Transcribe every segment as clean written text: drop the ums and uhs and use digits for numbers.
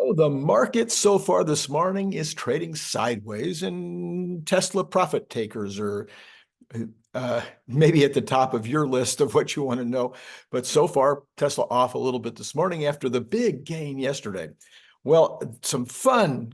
Oh, the market so far this morning is trading sideways, and Tesla profit takers are maybe at the top of your list of what you want to know. But so far, Tesla off a little bit this morning after the big gain yesterday. Well, a fun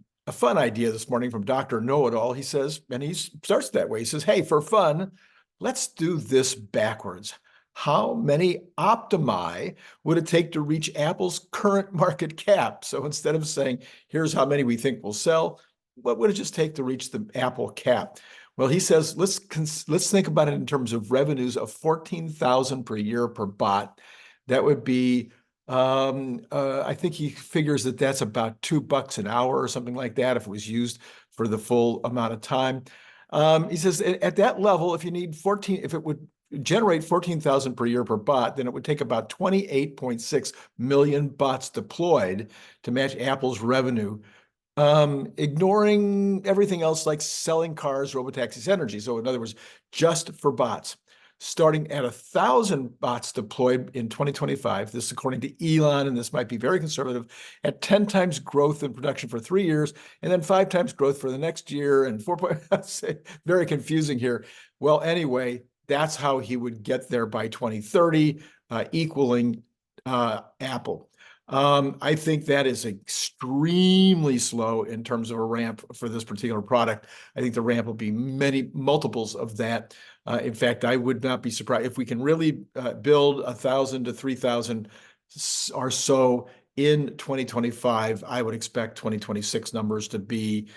idea this morning from Dr. Know-It-All. He says, and he starts that way. He says, hey, for fun, let's do this backwards. How many Optimi would it take to reach Apple's current market cap? So instead of saying, here's how many we think will sell, what would it just take to reach the Apple cap? Well, he says, let's think about it in terms of revenues of 14,000 per year per bot. That would be, I think he figures that that's about $2 an hour or something like that if it was used for the full amount of time. He says at that level, if it would generate 14,000 per year per bot, then it would take about 28.6 million bots deployed to match Apple's revenue, ignoring everything else like selling cars, robotaxis, energy. So in other words, just for bots. Starting at 1,000 bots deployed in 2025, this according to Elon, and this might be very conservative, at 10 times growth in production for 3 years, and then 5 times growth for the next year, and 4. Very confusing here. Well, anyway, that's how he would get there by 2030, equaling Apple. I think that is extremely slow in terms of a ramp for this particular product. I think the ramp will be many multiples of that. In fact, I would not be surprised if we can really build 1,000 to 3,000 or so in 2025. I would expect 2026 numbers to be,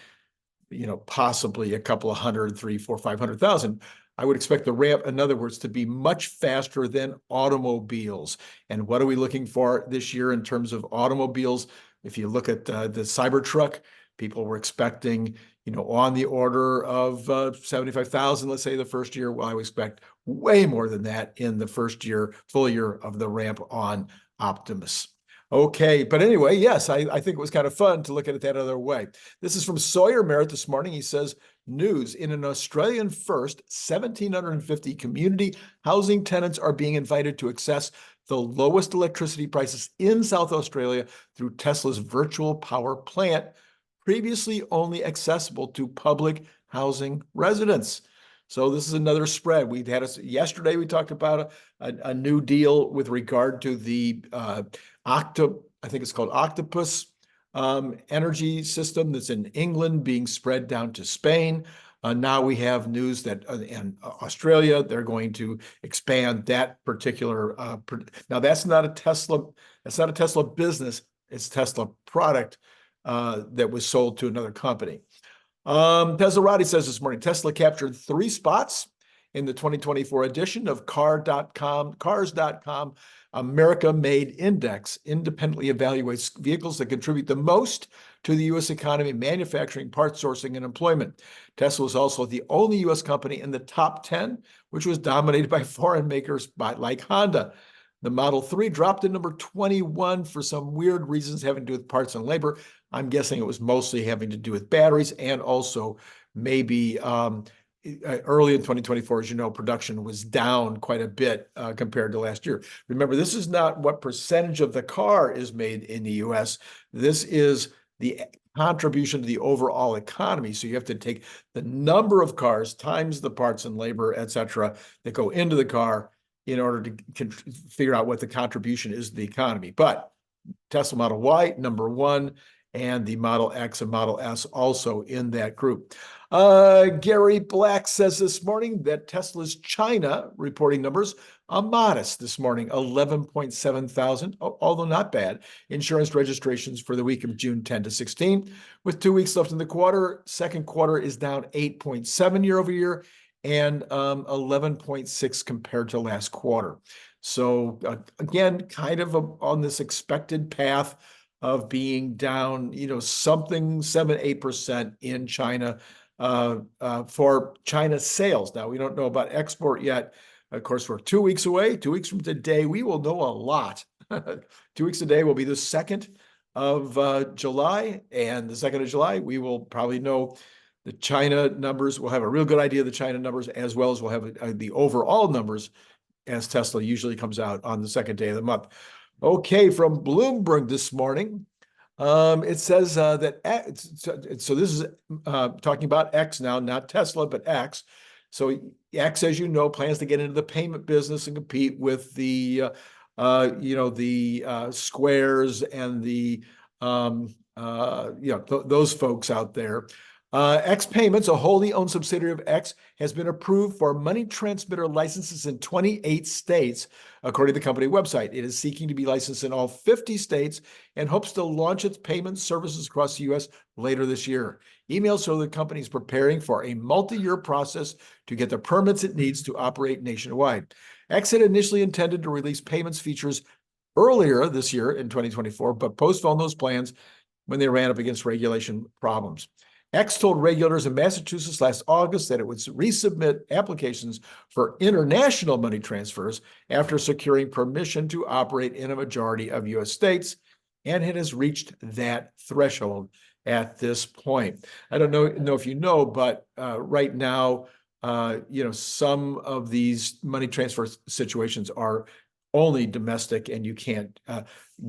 possibly a couple of hundred, 3, 4, 500,000. I would expect the ramp, in other words, to be much faster than automobiles. And what are we looking for this year in terms of automobiles? If you look at the Cybertruck, people were expecting, on the order of 75,000, let's say the first year. Well, I would expect way more than that in the first year, full year of the ramp on Optimus. Okay, but anyway, yes, I think it was kind of fun to look at it that other way. This is from Sawyer Merritt this morning. He says, news, in an Australian first, 1,750 community housing tenants are being invited to access the lowest electricity prices in South Australia through Tesla's virtual power plant, previously only accessible to public housing residents. So this is another spread. Yesterday we talked about a new deal with regard to the I think it's called Octopus energy system that's in England being spread down to Spain. Now we have news that in Australia, they're going to expand that particular. Now that's not a Tesla business. It's a Tesla product that was sold to another company. Teslarati says this morning, Tesla captured 3 spots in the 2024 edition of Cars.com America Made Index, independently evaluates vehicles that contribute the most to the U.S. economy, manufacturing, parts sourcing, and employment. Tesla was also the only U.S. company in the top 10, which was dominated by foreign makers like Honda. The Model 3 dropped to number 21 for some weird reasons having to do with parts and labor. I'm guessing it was mostly having to do with batteries and also maybe early in 2024, as you know, production was down quite a bit compared to last year. Remember, this is not what percentage of the car is made in the U.S. This is the contribution to the overall economy. So you have to take the number of cars times the parts and labor, et cetera, that go into the car in order to figure out what the contribution is to the economy. But Tesla Model Y, number 1, and the Model X and Model S also in that group. Gary Black says this morning that Tesla's China reporting numbers are modest this morning, 11.7 thousand, although not bad, insurance registrations for the week of June 10 to 16. With 2 weeks left in the quarter, second quarter is down 8.7 year over year and 11.6 compared to last quarter. So again, kind of on this expected path of being down, something 7-8% in China for China sales. Now, we don't know about export yet. Of course, we're 2 weeks away. 2 weeks from today, we will know a lot. 2 weeks today will be the 2nd of July. And the 2nd of July, we will probably know the China numbers. We'll have a real good idea of the China numbers, as well as we'll have the overall numbers, as Tesla usually comes out on the 2nd day of the month. Okay, from Bloomberg this morning, It says that so this is talking about X now, not Tesla, but X. So X, as you know, plans to get into the payment business and compete with the the Squares and the those folks out there. X Payments, a wholly owned subsidiary of X, has been approved for money transmitter licenses in 28 states, according to the company website. It is seeking to be licensed in all 50 states and hopes to launch its payment services across the U.S. later this year. Emails show the company is preparing for a multi-year process to get the permits it needs to operate nationwide. X had initially intended to release payments features earlier this year in 2024, but postponed those plans when they ran up against regulation problems. X told regulators in Massachusetts last August that it would resubmit applications for international money transfers after securing permission to operate in a majority of U.S. states, and it has reached that threshold at this point. I don't know if you know, but right now, some of these money transfer situations are only domestic, and you can't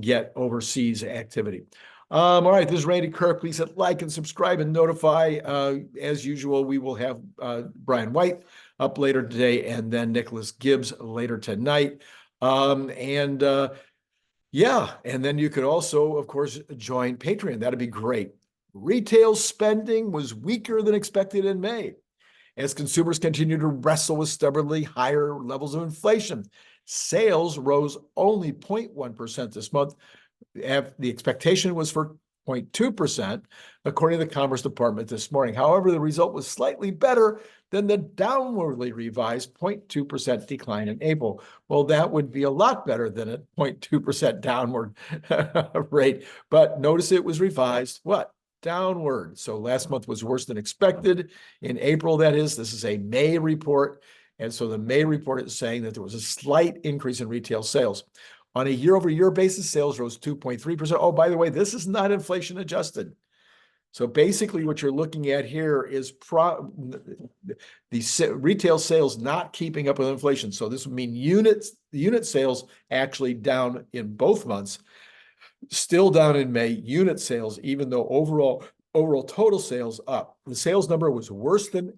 get overseas activity. All right, this is Randy Kirk. Please hit like and subscribe and notify. As usual, we will have Brian White up later today, and then Nicholas Gibbs later tonight. And then you could also, of course, join Patreon. That'd be great. Retail spending was weaker than expected in May as consumers continue to wrestle with stubbornly higher levels of inflation. Sales rose only 0.1% this month. The expectation was for 0.2%, according to the Commerce Department this morning. However, the result was slightly better than the downwardly revised 0.2% decline in April. Well, that would be a lot better than a 0.2% downward rate. But notice it was revised, what? Downward. So last month was worse than expected. In April, that is. This is a May report. And so the May report is saying that there was a slight increase in retail sales. On a year-over-year basis, sales rose 2.3%. Oh, by the way, this is not inflation adjusted. So basically what you're looking at here is the retail sales not keeping up with inflation. So this would mean unit sales actually down in both months, still down in May, unit sales, even though overall total sales up. The sales number was worse than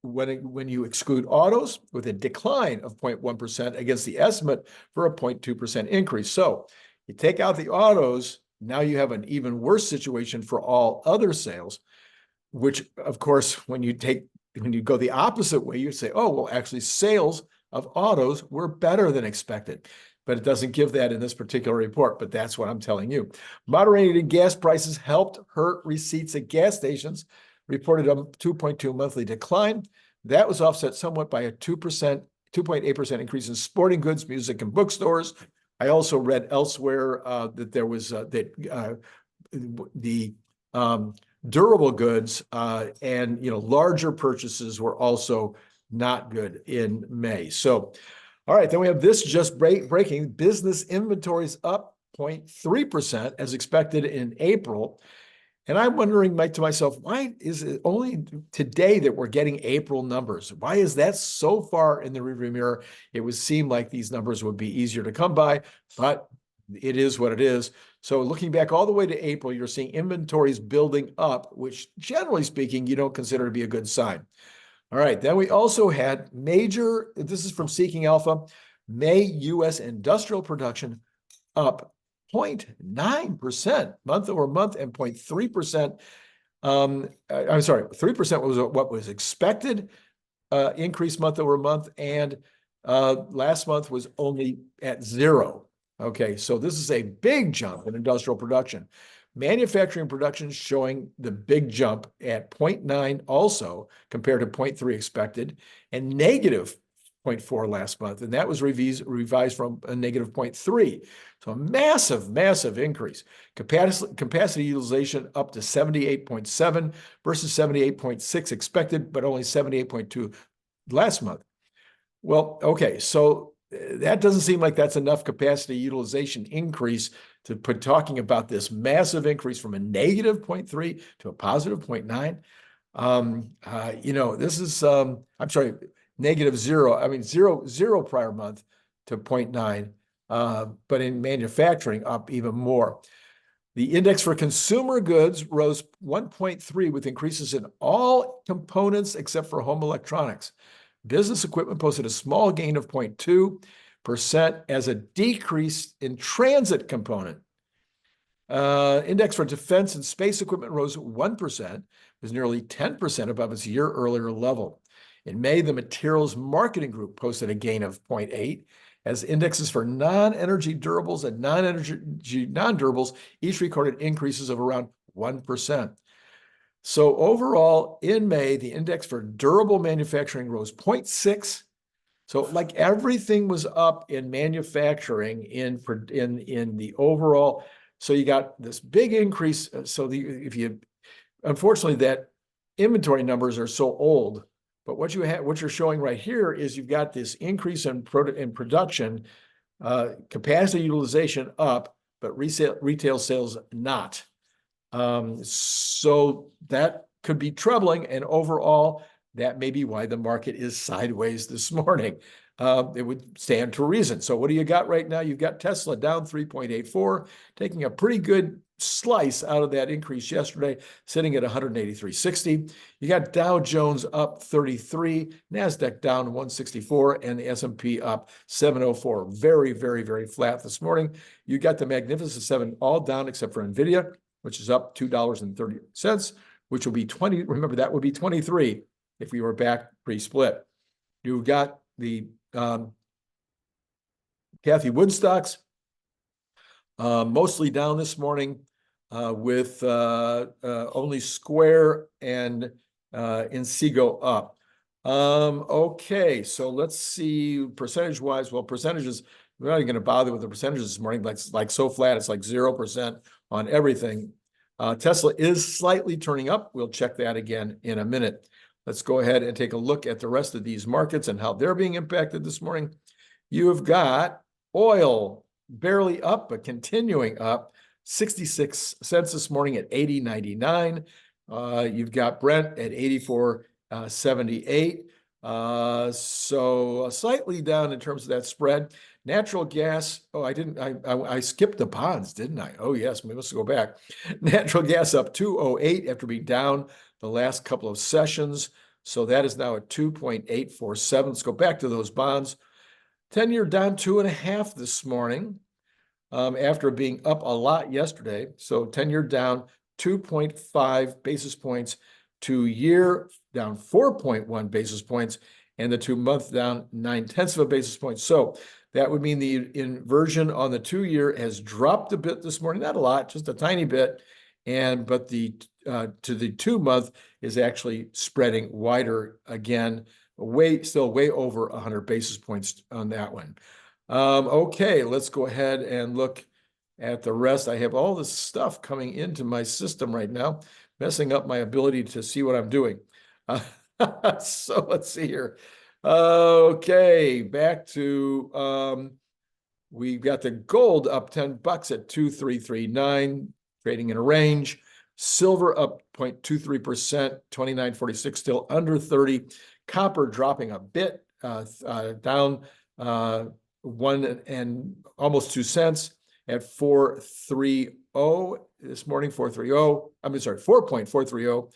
when you exclude autos, with a decline of 0.1% against the estimate for a 0.2% increase. So you take out the autos, now you have an even worse situation for all other sales, which, of course, when you go the opposite way, you say, oh, well, actually sales of autos were better than expected. But it doesn't give that in this particular report, but that's what I'm telling you. Moderated gas prices helped hurt receipts at gas stations, reported a 2.2 monthly decline. That was offset somewhat by a 2.8% increase in sporting goods, music, and bookstores. I also read elsewhere that there was the durable goods and larger purchases were also not good in May. So, all right, then we have this just breaking. Business inventories up 0.3% as expected in April. And I'm wondering to myself, why is it only today that we're getting April numbers? Why is that so far in the rearview mirror? It would seem like these numbers would be easier to come by, but it is what it is. So looking back all the way to April, you're seeing inventories building up, which generally speaking, you don't consider to be a good sign. All right, then we also had this is from Seeking Alpha, May U.S. industrial production up 0.9% month over month and 0.3%. I'm sorry, 3% was what was expected increase month over month, and last month was only at 0. Okay, so this is a big jump in industrial production. Manufacturing production showing the big jump at 0.9 also compared to 0.3 expected, and negative 0.4 last month, and that was revised from a negative 0.3. So a massive increase. Capacity utilization up to 78.7 versus 78.6 expected, but only 78.2 last month. Well, okay, so that doesn't seem like that's enough capacity utilization increase to talking about this massive increase from a negative 0.3 to a positive 0.9. This is, I'm sorry, negative 0. I mean, zero prior month to 0.9, but in manufacturing up even more. The index for consumer goods rose 1.3 with increases in all components except for home electronics. Business equipment posted a small gain of 0.2% as a decrease in transit component. Index for defense and space equipment rose 1%, was nearly 10% above its year earlier level. In May, the materials marketing group posted a gain of 0.8, as indexes for non-energy durables and non-energy non-durables each recorded increases of around 1%. So overall, in May, the index for durable manufacturing rose 0.6. So like everything was up in manufacturing in the overall. So you got this big increase. So unfortunately, that inventory numbers are so old. But what you're showing right here is you've got this increase in production, capacity utilization up, but retail sales not. So that could be troubling, and overall, that may be why the market is sideways this morning. It would stand to reason. So what do you got right now? You've got Tesla down 3.84, taking a pretty good slice out of that increase yesterday, sitting at 183.60. You got Dow Jones up 33, NASDAQ down 164, and the S&P up 704. Very, very, very flat this morning. You got the Magnificent Seven all down except for NVIDIA, which is up $2.30, which will be 20. Remember, that would be 23 if we were back pre-split. You've got the Cathie Wood stocks mostly down this morning, with only Square and Inseego up. Okay, so let's see percentage-wise. Well, percentages, we're not even going to bother with the percentages this morning. Like so flat, it's like 0% on everything. Tesla is slightly turning up. We'll check that again in a minute. Let's go ahead and take a look at the rest of these markets and how they're being impacted this morning. You've got oil barely up, but continuing up, 66 cents this morning at 80.99. You've got Brent at 84.78. So slightly down in terms of that spread. Natural gas, I skipped the bonds, didn't I? Oh, yes, we must go back. Natural gas up 208 after being down the last couple of sessions. So that is now at 2.847. Let's go back to those bonds. 10-year down 2.5 this morning, after being up a lot yesterday. So 10-year down 2.5 basis points, 2-year down 4.1 basis points, and the 2-month down 0.9 of a basis point. So that would mean the inversion on the 2-year has dropped a bit this morning, not a lot, just a tiny bit. But the to the 2-month is actually spreading wider again, still way over 100 basis points on that one. Okay, let's go ahead and look at the rest. I have all this stuff coming into my system right now, messing up my ability to see what I'm doing. So let's see here. Okay, back to, we've got the gold up $10 at 2,339, trading in a range. Silver up 0.23%, 29.46, still under 30. Copper dropping a bit, down 1 and almost 2 cents at 4.30 this morning. 4.430.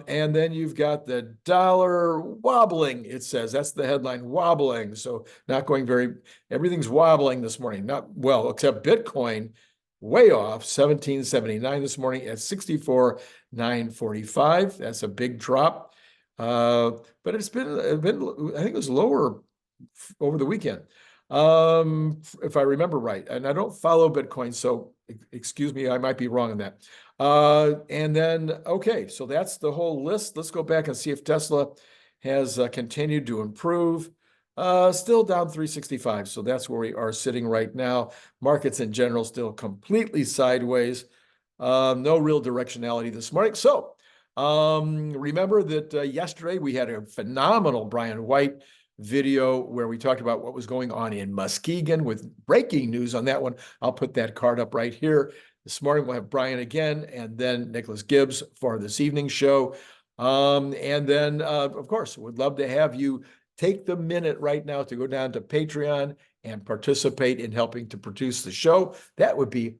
And then you've got the dollar wobbling, it says. That's the headline, wobbling. So not going everything's wobbling this morning. Not well, except Bitcoin, way off, 17.79 this morning at 64,945. That's a big drop. But it's been, I think it was lower over the weekend, if I remember right. And I don't follow Bitcoin, so excuse me, I might be wrong on that. And then, okay, so that's the whole list. Let's go back and see if Tesla has continued to improve. Still down 365. So that's where we are sitting right now. Markets in general still completely sideways. No real directionality this morning. So remember that yesterday we had a phenomenal Brian White video where we talked about what was going on in Muskegon with breaking news on that one. I'll put that card up right here. This morning we'll have Brian again, and then Nicholas Gibbs for this evening show. And then, of course, would love to have you take the minute right now to go down to Patreon and participate in helping to produce the show. That would be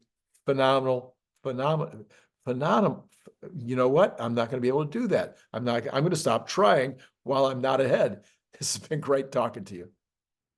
phenomenal. phenomenal. You know what? I'm not going to be able to do that. I'm going to stop trying while I'm not ahead. This has been great talking to you.